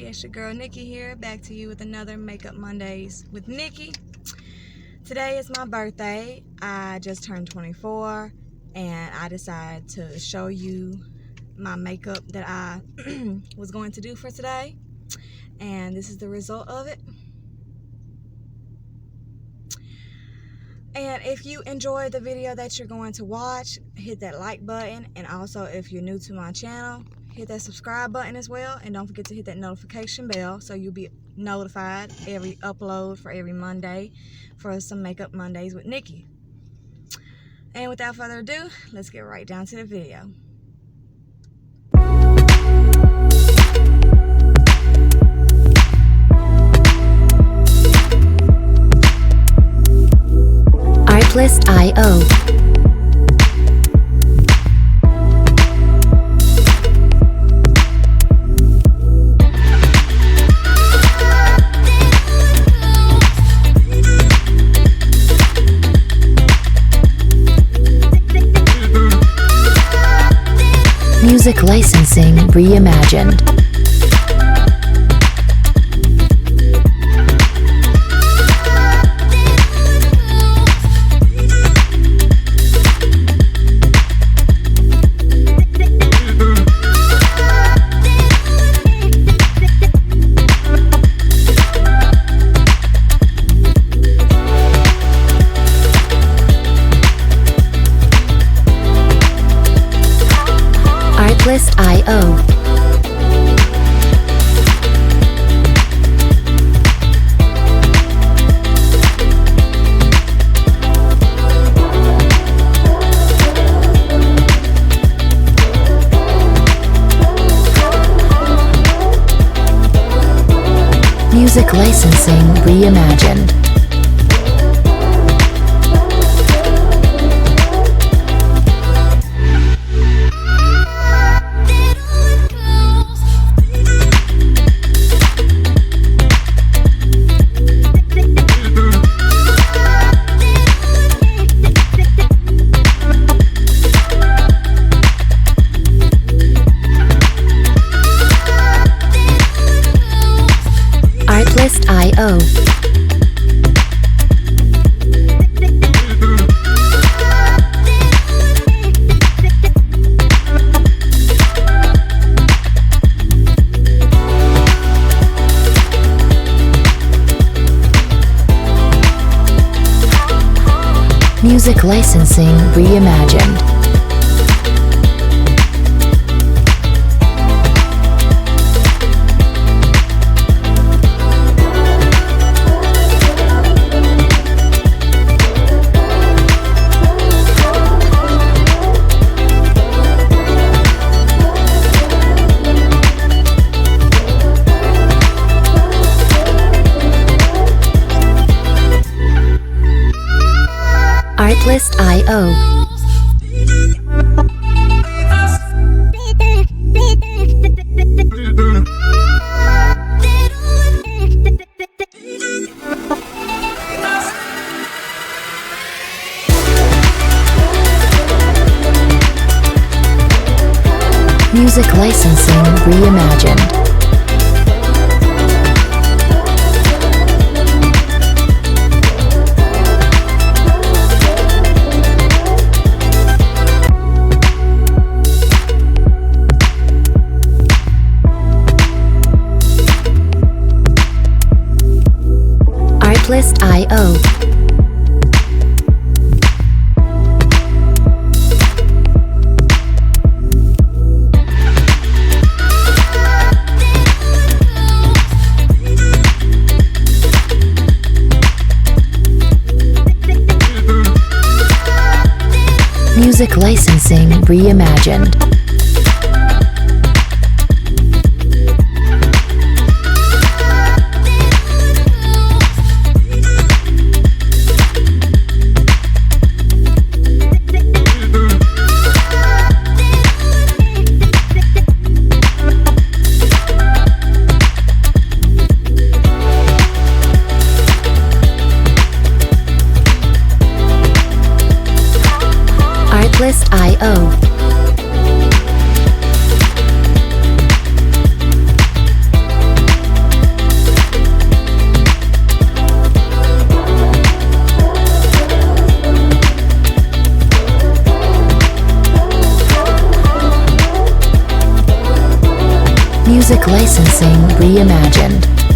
it's your girl Nikki here, back to you with another Makeup Mondays with Nikki. Today is my birthday. I just turned 24 and I decided to show you my makeup that I was going to do for today, and this is the result of it. And if you enjoyed the video that you're going to watch, hit that like button, and also if you're new to my channel, hit that subscribe button as well, and don't forget to hit that notification bell so you'll be notified every upload for every Monday for some Makeup Mondays with Nikki. And without further ado, let's get right down to the video. Artlist.io. Music licensing reimagined. Artlist.io. Music licensing reimagined. Artlist.io. Music licensing reimagined. Artlist.io. Music licensing reimagined. Artlist.io. Music licensing reimagined. Artlist.io. Music licensing reimagined.